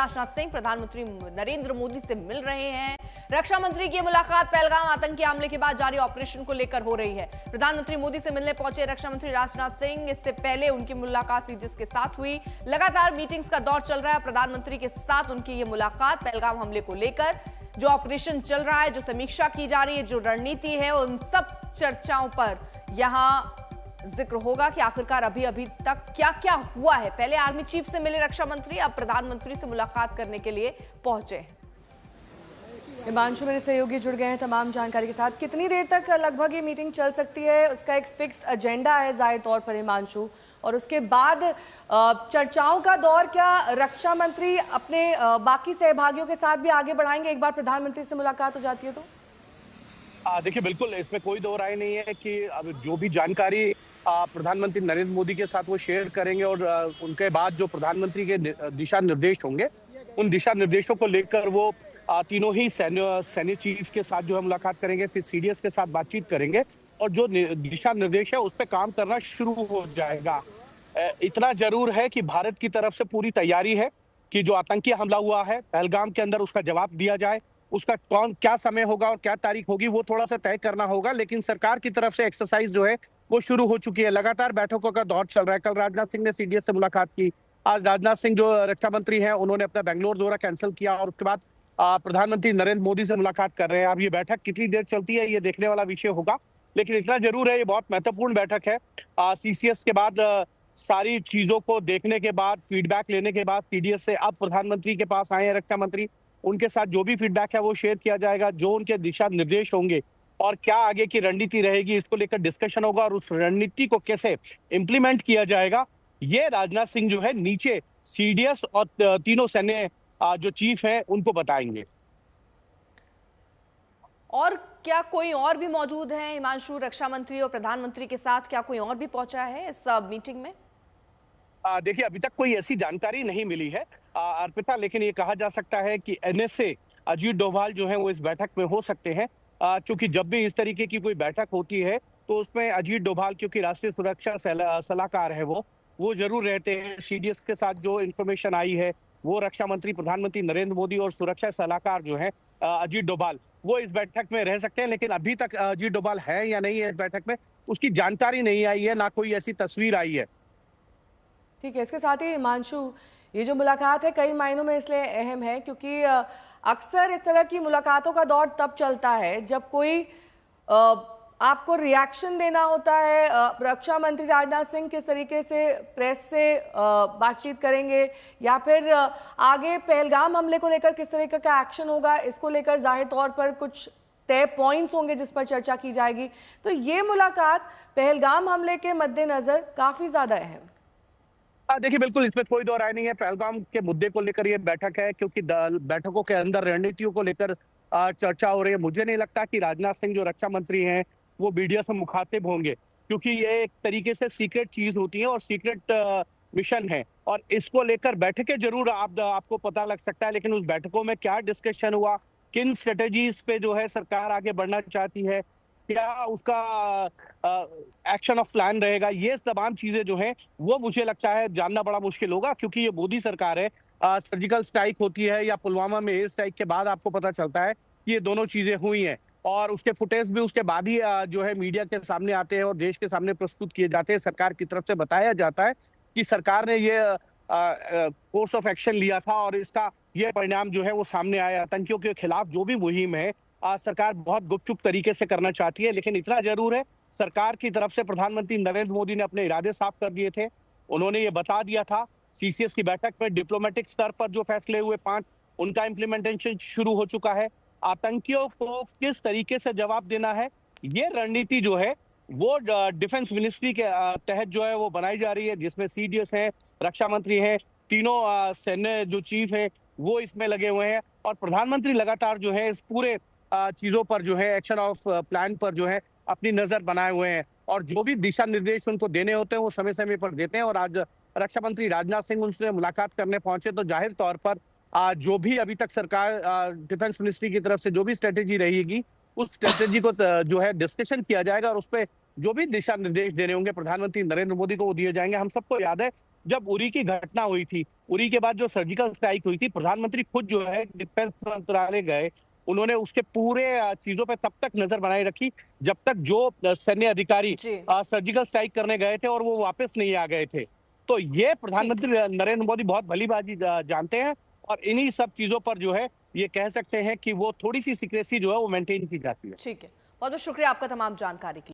राजनाथ सिंह प्रधानमंत्री नरेंद्र मोदी से मिल रहे हैं। रक्षा मंत्री की मुलाकात पहलगाम आतंकी हमले के बाद जारी ऑपरेशन को लेकर हो रही है। प्रधानमंत्री मोदी से मिलने पहुंचे रक्षा मंत्री राजनाथ सिंह। इससे पहले उनकी मुलाकात सीडीएस के साथ हुई। लगातार मीटिंग्स का दौर चल रहा है। प्रधानमंत्री के साथ उनकी ये मुलाकात पहलगाम हमले को लेकर, जो ऑपरेशन चल रहा है, जो समीक्षा की जा रही है, जो रणनीति है, उन सब चर्चाओं पर यहां जिक्र होगा कि आखिरकार अभी तक क्या क्या हुआ है। पहले आर्मी चीफ से मिले रक्षा मंत्री, अब प्रधानमंत्री से मुलाकात करने के लिए पहुंचे हैं। हिमांशु मेरे सहयोगी जुड़ गए हैं तमाम जानकारी के साथ। कितनी देर तक लगभग ये मीटिंग चल सकती है? उसका एक फिक्स्ड एजेंडा है जाहिर तौर पर हिमांशु, और उसके बाद चर्चाओं का दौर क्या रक्षा मंत्री अपने बाकी सहभागियों के साथ भी आगे बढ़ाएंगे एक बार प्रधानमंत्री से मुलाकात हो जाती है तो? देखिए, बिल्कुल इसमें कोई दो राय नहीं है कि अब जो भी जानकारी प्रधानमंत्री नरेंद्र मोदी के साथ वो शेयर करेंगे और उनके बाद जो प्रधानमंत्री के दिशा निर्देश होंगे, उन दिशा निर्देशों को लेकर वो तीनों ही सैन्य चीफ के साथ जो है मुलाकात करेंगे, फिर सीडीएस के साथ बातचीत करेंगे और जो दिशा निर्देश है उस पर काम करना शुरू हो जाएगा। इतना जरूर है कि भारत की तरफ से पूरी तैयारी है कि जो आतंकी हमला हुआ है पहलगाम के अंदर, उसका जवाब दिया जाए। उसका कौन क्या समय होगा और क्या तारीख होगी वो थोड़ा सा तय करना होगा, लेकिन सरकार की तरफ से एक्सरसाइज जो है वो शुरू हो चुकी है। लगातार बैठकों का दौर चल रहा है। कल राजनाथ सिंह ने सीडीएस से मुलाकात की। आज राजनाथ सिंह जो रक्षा मंत्री हैं उन्होंने अपना बेंगलोर दौरा कैंसिल किया और उसके बाद प्रधानमंत्री नरेंद्र मोदी से मुलाकात कर रहे हैं। अब ये बैठक कितनी देर चलती है ये देखने वाला विषय होगा, लेकिन इतना जरूर है ये बहुत महत्वपूर्ण बैठक है। सीसीएस के बाद सारी चीजों को देखने के बाद, फीडबैक लेने के बाद सीडीएस से अब प्रधानमंत्री के पास आए हैं रक्षा मंत्री। उनके साथ जो भी फीडबैक है वो शेयर किया जाएगा, जो उनके दिशा निर्देश होंगे और क्या आगे की रणनीति रहेगी इसको लेकर डिस्कशन होगा और उस रणनीति को कैसे इम्प्लीमेंट किया जाएगा ये राजनाथ सिंह जो है नीचे सीडीएस और तीनों सैन्य जो चीफ हैं उनको बताएंगे। और क्या कोई और भी मौजूद है हिमांशु, रक्षा मंत्री और प्रधानमंत्री के साथ क्या कोई और भी पहुंचा है इस मीटिंग में? देखिए, अभी तक कोई ऐसी जानकारी नहीं मिली है अर्पिता, लेकिन ये कहा जा सकता है कि एनएसए अजीत डोभाल जो है वो इस बैठक में हो सकते हैं, क्योंकि जब भी इस तरीके की कोई बैठक होती है तो उसमें अजीत डोभाल, क्योंकि राष्ट्रीय सुरक्षा सलाहकार है, वो जरूर रहते हैं। सीडीएस के साथ जो इन्फॉर्मेशन आई है वो रक्षा मंत्री, प्रधानमंत्री नरेंद्र मोदी और सुरक्षा सलाहकार जो है अजीत डोभाल, वो इस बैठक में रह सकते हैं। लेकिन अभी तक अजीत डोभाल है या नहीं है इस बैठक में उसकी जानकारी नहीं आई है, ना कोई ऐसी तस्वीर आई है। ठीक है, इसके साथ ही हिमांशु, ये जो मुलाकात है कई मायनों में इसलिए अहम है क्योंकि अक्सर इस तरह की मुलाकातों का दौर तब चलता है जब कोई आपको रिएक्शन देना होता है। रक्षा मंत्री राजनाथ सिंह किस तरीके से प्रेस से बातचीत करेंगे या फिर आगे पहलगाम हमले को लेकर किस तरीके का एक्शन होगा, इसको लेकर जाहिर तौर पर कुछ तय पॉइंट्स होंगे जिस पर चर्चा की जाएगी। तो ये मुलाकात पहलगाम हमले के मद्देनजर काफी ज्यादा अहम। देखिए, बिल्कुल इसमें कोई दो राय नहीं है। पहलगाम के मुद्दे को लेकर ये बैठक है क्योंकि बैठकों के अंदर रणनीतियों को लेकर चर्चा हो रही है। मुझे नहीं लगता कि राजनाथ सिंह जो रक्षा मंत्री हैं वो मीडिया से मुखातिब होंगे, क्योंकि ये एक तरीके से सीक्रेट चीज होती है और सीक्रेट मिशन है और इसको लेकर बैठकें जरूर आपको पता लग सकता है, लेकिन उस बैठकों में क्या डिस्कशन हुआ, किन स्ट्रेटेजीज पे जो है सरकार आगे बढ़ना चाहती है, क्या उसका एक्शन ऑफ प्लान रहेगा, ये तमाम चीजें जो हैं वो मुझे लगता है जानना बड़ा मुश्किल होगा, क्योंकि ये मोदी सरकार है। सर्जिकल स्ट्राइक होती है या पुलवामा में एयर स्ट्राइक के बाद आपको पता चलता है कि ये दोनों चीजें हुई हैं और उसके फुटेज भी उसके बाद ही जो है मीडिया के सामने आते हैं और देश के सामने प्रस्तुत किए जाते हैं। सरकार की तरफ से बताया जाता है कि सरकार ने ये कोर्स ऑफ एक्शन लिया था और इसका ये परिणाम जो है वो सामने आया। आतंकियों के खिलाफ जो भी मुहिम है सरकार बहुत गुपचुप तरीके से करना चाहती है, लेकिन इतना जरूर है सरकार की तरफ से प्रधानमंत्री नरेंद्र मोदी ने अपने इरादे साफ कर दिए थे। उन्होंने ये बता दिया था सीसीएस की बैठक में, डिप्लोमेटिक स्तर पर जो फैसले हुए 5 उनका इम्प्लीमेंटेशन शुरू हो चुका है। आतंकियों को किस तरीके से जवाब देना है ये रणनीति जो है वो डिफेंस मिनिस्ट्री के तहत जो है वो बनाई जा रही है, जिसमें सीडीएस है, रक्षा मंत्री है, तीनों सैन्य जो चीफ है वो इसमें लगे हुए हैं और प्रधानमंत्री लगातार जो है इस पूरे चीजों पर जो है एक्शन ऑफ प्लान पर जो है अपनी नजर बनाए हुए हैं और जो भी दिशा निर्देश उनको देने होते हैं वो समय समय पर देते हैं। और आज रक्षा मंत्री राजनाथ सिंह उनसे मुलाकात करने पहुंचे तो जाहिर तौर पर जो भी अभी तक सरकार डिफेंस मिनिस्ट्री की तरफ से जो भी स्ट्रेटेजी रहेगी उस स्ट्रेटेजी को जो है डिस्कशन किया जाएगा और उस पर जो भी दिशा निर्देश देने होंगे प्रधानमंत्री नरेंद्र मोदी को वो दिए जाएंगे। हम सबको याद है जब उरी की घटना हुई थी, उरी के बाद जो सर्जिकल स्ट्राइक हुई थी, प्रधानमंत्री खुद जो है डिफेंस मंत्रालय गए, उन्होंने उसके पूरे चीजों पे तब तक नजर बनाए रखी जब तक जो सैन्य अधिकारी जी सर्जिकल स्ट्राइक करने गए थे और वो वापस नहीं आ गए थे। तो ये ठीक प्रधानमंत्री नरेंद्र मोदी बहुत भलीभांति जानते हैं, और इन्हीं सब चीजों पर जो है ये कह सकते हैं कि वो थोड़ी सी सीक्रेसी जो है वो मेंटेन की जाती है। ठीक है, बहुत बहुत शुक्रिया आपका तमाम जानकारी के लिए।